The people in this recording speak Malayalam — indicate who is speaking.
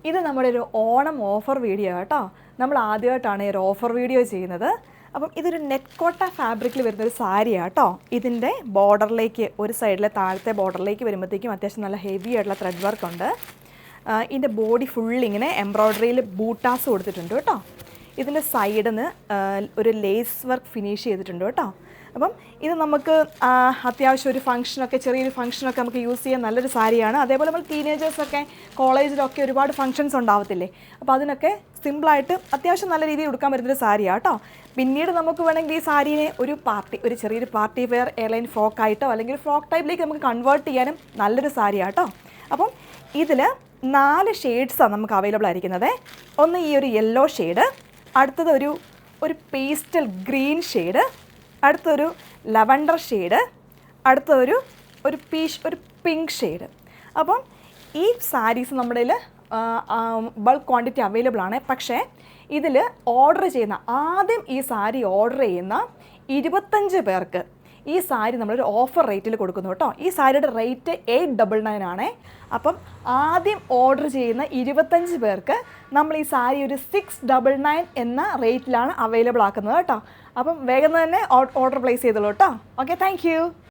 Speaker 1: ഇത് നമ്മുടെ ഒരു ഓണം ഓഫർ വീഡിയോ കേട്ടോ. നമ്മൾ ആദ്യമായിട്ടാണ് ഈ ഒരു ഓഫർ വീഡിയോ ചെയ്യുന്നത്. അപ്പം ഇതൊരു നെറ്റ് കോട്ട ഫാബ്രിക്കിൽ വരുന്നൊരു സാരിയാണ് കേട്ടോ. ഇതിൻ്റെ ബോർഡറിലേക്ക് ഒരു സൈഡിലെ താഴത്തെ ബോർഡറിലേക്ക് വരുമ്പോഴത്തേക്കും അത്യാവശ്യം നല്ല ഹെവി ആയിട്ടുള്ള ത്രെഡ് വർക്ക് ഉണ്ട്. ഇതിൻ്റെ ബോഡി ഫുള്ളിങ്ങനെ എംബ്രോയ്ഡറിയിൽ ബൂട്ടാസ് കൊടുത്തിട്ടുണ്ട് കേട്ടോ. ഇതിൻ്റെ സൈഡിൽ നിന്ന് ഒരു ലേസ് വർക്ക് ഫിനിഷ് ചെയ്തിട്ടുണ്ട് കേട്ടോ. അപ്പം ഇത് നമുക്ക് അത്യാവശ്യം ഒരു ഫംഗ്ഷനൊക്കെ ചെറിയൊരു ഫംഗ്ഷനൊക്കെ നമുക്ക് യൂസ് ചെയ്യാൻ നല്ലൊരു സാരിയാണ്. അതേപോലെ നമ്മൾ ടീനേജേഴ്സൊക്കെ കോളേജിലൊക്കെ ഒരുപാട് ഫംഗ്ഷൻസ് ഉണ്ടാവത്തില്ലേ, അപ്പോൾ അതിനൊക്കെ സിമ്പിളായിട്ട് അത്യാവശ്യം നല്ല രീതിയിൽ എടുക്കാൻ പറ്റുന്നൊരു സാരിയാണ് കേട്ടോ. പിന്നീട് നമുക്ക് വേണമെങ്കിൽ ഈ സാരീനെ ഒരു ചെറിയൊരു പാർട്ടി വെയർ എയർലൈൻ ഫ്രോക്കായിട്ടോ അല്ലെങ്കിൽ ഫ്രോക്ക് ടൈപ്പിലേക്ക് നമുക്ക് കൺവേർട്ട് ചെയ്യാനും നല്ലൊരു സാരിയാണ് കേട്ടോ. അപ്പം ഇതിൽ 4 ഷെയ്ഡ്സാണ് നമുക്ക് അവൈലബിൾ ആയിരിക്കുന്നത്. ഒന്ന് ഈ ഒരു യെല്ലോ ഷെയ്ഡ്, അടുത്തത് ഒരു പേസ്റ്റൽ ഗ്രീൻ ഷെയ്ഡ്, അടുത്തൊരു ലവൻഡർ ഷെയ്ഡ്, അടുത്തൊരു പിങ്ക് ഷെയ്ഡ്. അപ്പം ഈ സാരീസ് നമ്മുടെ ബൾക്ക് ക്വാണ്ടിറ്റി അവൈലബിൾ ആണ്. പക്ഷേ ഇതിൽ ആദ്യം ഈ സാരി ഓർഡർ ചെയ്യുന്ന 25 പേർക്ക് ഈ സാരി നമ്മളൊരു ഓഫർ റേറ്റിൽ കൊടുക്കുന്നു കേട്ടോ. ഈ സാരിയുടെ റേറ്റ് 899 ആണ്. അപ്പം ആദ്യം ഓർഡർ ചെയ്യുന്ന 25 പേർക്ക് നമ്മൾ ഈ സാരി ഒരു 699 എന്ന റേറ്റിലാണ് അവൈലബിൾ ആക്കുന്നത് കേട്ടോ. അപ്പം വേഗം തന്നെ ഓർഡർ പ്ലേസ് ചെയ്തോളൂ കേട്ടോ. Okay, thank you.